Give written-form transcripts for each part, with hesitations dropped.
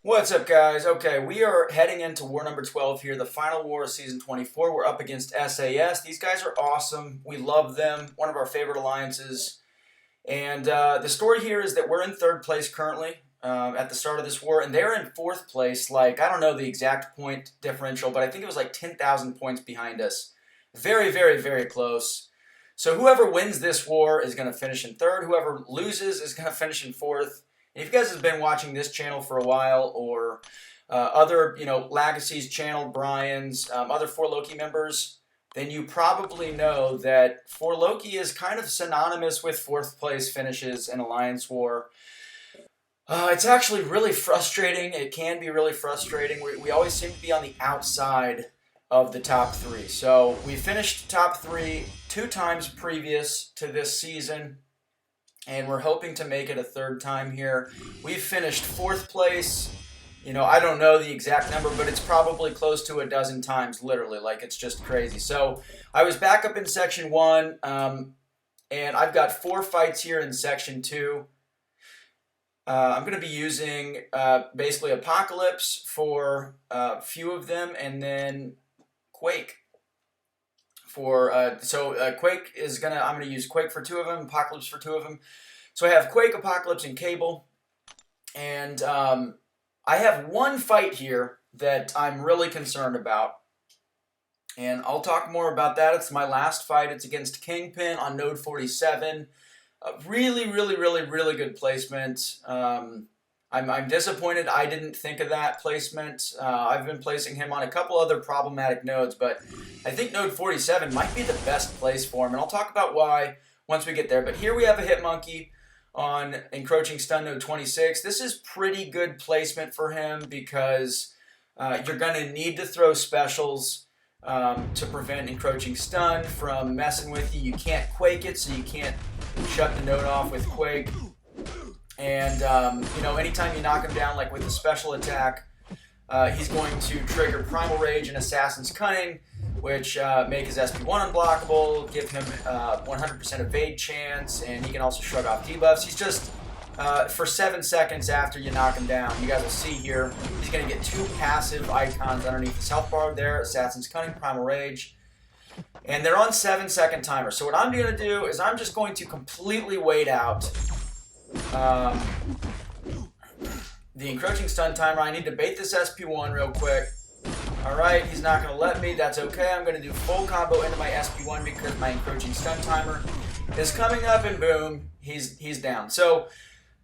What's up, guys? Okay, we are heading into war number 12 here, the final war of season 24. We're up against SAS. These guys are awesome. We love them. One of our favorite alliances. And the story here is that we're in third place currently at the start of this war, and they're in fourth place. Like, I don't know the exact point differential, but I think it was like 10,000 points behind us. Very, very, very close. So whoever wins this war is going to finish in third. Whoever loses is going to finish in fourth. If you guys have been watching this channel for a while, or other, Legacy's channel, Brian's, other 4Loki members, then you probably know that 4Loki is kind of synonymous with fourth place finishes in Alliance War. It's actually really frustrating. It can be really frustrating. We always seem to be on the outside of the top three. So we finished top three 2 times previous to this season, and we're hoping to make it a third time here. We've finished fourth place. I don't know the exact number, but it's probably close to a dozen times, literally. Like, it's just crazy. So I was back up in Section 1, and I've got 4 fights here in Section 2. I'm going to be using basically Apocalypse for a few of them, and then Quake. Quake is I'm going to use Quake for 2 of them, Apocalypse for 2 of them. So I have Quake, Apocalypse, and Cable. And I have one fight here that I'm really concerned about. And I'll talk more about that. It's my last fight. It's against Kingpin on Node 47. Really, really, really, really good placement. I'm disappointed I didn't think of that placement. I've been placing him on a couple other problematic nodes, but I think node 47 might be the best place for him, and I'll talk about why once we get there. But here we have a HitMonkey on encroaching stun node 26. This is pretty good placement for him because you're going to need to throw specials to prevent encroaching stun from messing with you. You can't Quake it, so you can't shut the node off with Quake. And, anytime you knock him down, like with a special attack, he's going to trigger Primal Rage and Assassin's Cunning, which make his SP1 unblockable, give him 100% evade chance, and he can also shrug off debuffs. He's just, for 7 seconds after you knock him down, you guys will see here, he's going to get 2 passive icons underneath his health bar there, Assassin's Cunning, Primal Rage. And they're on 7-second timer. So what I'm going to do is I'm just going to completely wait out the encroaching stun timer. I need to bait this SP1 real quick. Alright, he's not going to let me. That's okay. I'm going to do full combo into my SP1 because my encroaching stun timer is coming up, and boom, he's down. So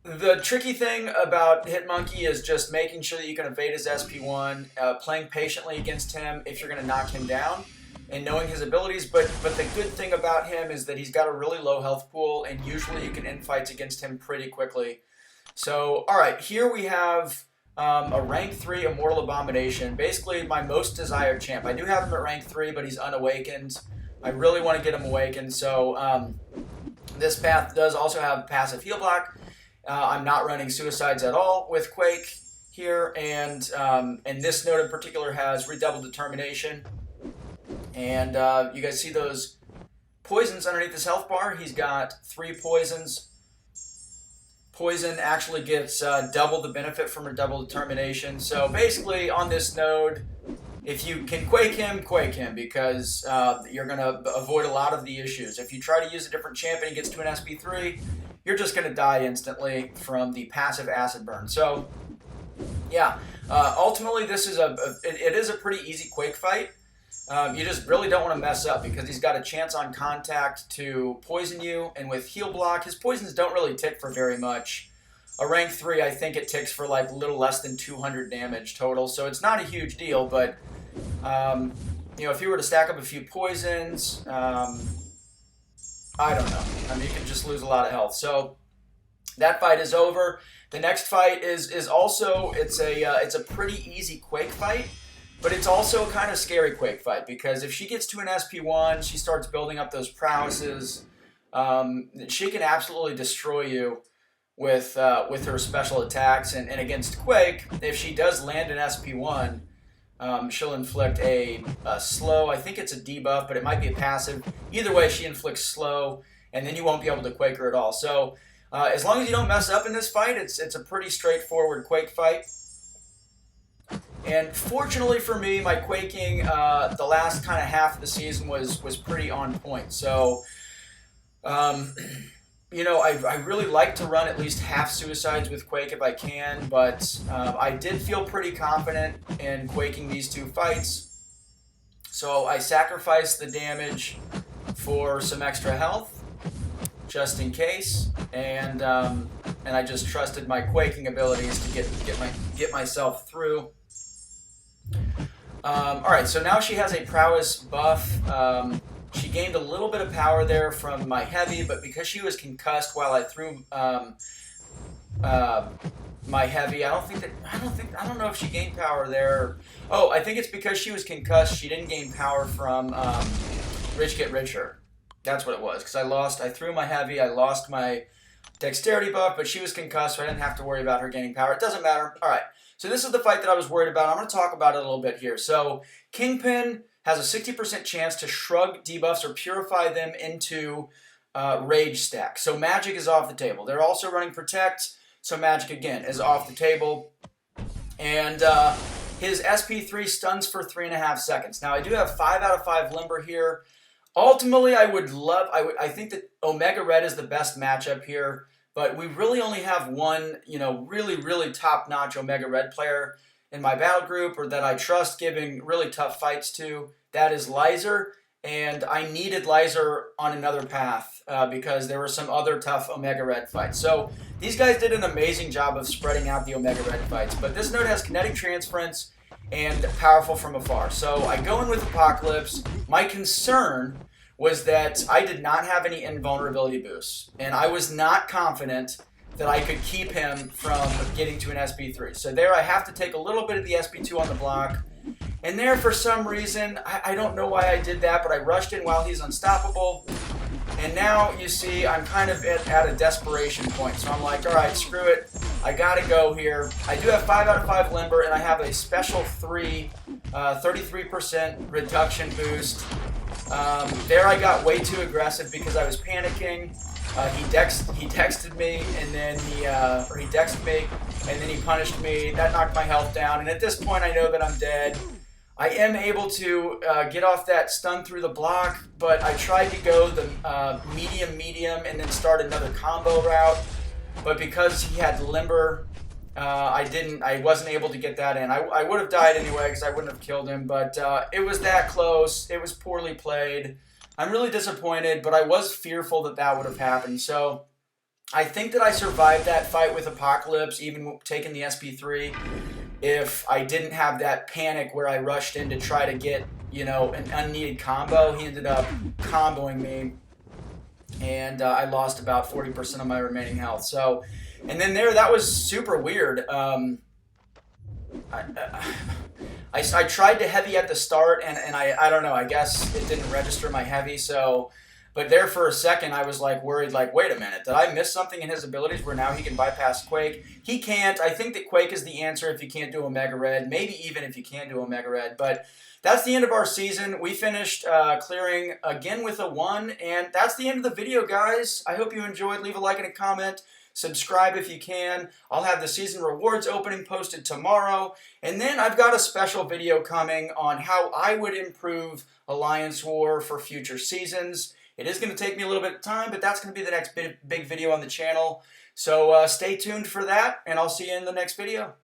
the tricky thing about HitMonkey is just making sure that you can evade his SP1, playing patiently against him if you're going to knock him down, and knowing his abilities. But the good thing about him is that he's got a really low health pool, and usually you can end fights against him pretty quickly. So, alright, here we have a rank 3 Immortal Abomination, basically my most desired champ. I do have him at rank 3, but he's unawakened. I really want to get him awakened, so this path does also have passive heal block. I'm not running suicides at all with Quake here, and this node in particular has redoubled determination. And you guys see those poisons underneath his health bar? He's got 3 poisons. Poison actually gets double the benefit from redoubled determination. So basically on this node, if you can Quake him because you're going to avoid a lot of the issues. If you try to use a different champ and he gets to an SP3, you're just going to die instantly from the passive acid burn. So yeah, ultimately this is it is a pretty easy Quake fight. You just really don't want to mess up because he's got a chance on contact to poison you, and with heal block, his poisons don't really tick for very much. A rank 3, I think it ticks for like a little less than 200 damage total, so it's not a huge deal, but if you were to stack up a few poisons, I don't know. I mean, you can just lose a lot of health. So that fight is over. The next fight is also, it's a pretty easy Quake fight. But it's also a kind of scary Quake fight because if she gets to an SP1, she starts building up those prowesses. She can absolutely destroy you with her special attacks. And against Quake, if she does land an SP1, she'll inflict a slow. I think it's a debuff, but it might be a passive. Either way, she inflicts slow, and then you won't be able to Quake her at all. So as long as you don't mess up in this fight, it's a pretty straightforward Quake fight. And fortunately for me, my quaking the last kind of half of the season was pretty on point. So, you know, I really like to run at least half suicides with Quake if I can, but I did feel pretty confident in quaking these 2 fights. So I sacrificed the damage for some extra health, just in case, and I just trusted my quaking abilities to get myself through. All right, so now she has a prowess buff. She gained a little bit of power there from my heavy, but because she was concussed while I threw my heavy, I don't know if she gained power there. Oh, I think it's because she was concussed. She didn't gain power from Rich Get Richer. That's what it was. Because I threw my heavy. I lost my dexterity buff, but she was concussed, so I didn't have to worry about her gaining power. It doesn't matter. All right. So this is the fight that I was worried about. I'm going to talk about it a little bit here. So Kingpin has a 60% chance to shrug debuffs or purify them into rage stack. So magic is off the table. They're also running protect, so magic again is off the table. And his SP3 stuns for 3.5 seconds. Now I do have 5 out of 5 limber here. Ultimately, I think that Omega Red is the best matchup here. But we really only have one, you know, really top-notch Omega Red player in my battle group, or that I trust giving really tough fights to. That is Lizer, and I needed Lizer on another path because there were some other tough Omega Red fights. So these guys did an amazing job of spreading out the Omega Red fights. But this node has kinetic transference and powerful from afar. So I go in with Apocalypse. My concern was that I did not have any invulnerability boosts, and I was not confident that I could keep him from getting to an SP3. So there I have to take a little bit of the SP2 on the block, and there for some reason, I don't know why I did that, but I rushed in while he's unstoppable, and now you see I'm kind of at a desperation point. So I'm like, all right, screw it, I gotta go here. I do have 5 out of 5 limber, and I have a special 33% reduction boost. There I got way too aggressive because I was panicking. He texted me, and then he dexed me, and then he punished me. That knocked my health down, and at this point I know that I'm dead. I am able to get off that stun through the block, but I tried to go the medium, and then start another combo route. But because he had limber, I wasn't able to get that in. I would have died anyway because I wouldn't have killed him, but it was that close. It was poorly played. I'm really disappointed, but I was fearful that that would have happened. So I think that I survived that fight with Apocalypse, even taking the SP3, if I didn't have that panic where I rushed in to try to get, you know, an unneeded combo. He ended up comboing me, and I lost about 40% of my remaining health. So, and then that was super weird. I tried to heavy at the start, and I don't know, I guess it didn't register my heavy, so, but there for a second I was like worried, like, wait a minute, did I miss something in his abilities where now he can bypass Quake? He can't. I think that Quake is the answer if you can't do Omega Red, maybe even if you can do Omega Red, but that's the end of our season. We finished clearing again with a 1, and that's the end of the video, guys. I hope you enjoyed. Leave a like and a comment. Subscribe if you can. I'll have the season rewards opening posted tomorrow. And then I've got a special video coming on how I would improve Alliance War for future seasons. It is going to take me a little bit of time, but that's going to be the next big video on the channel. So stay tuned for that, and I'll see you in the next video.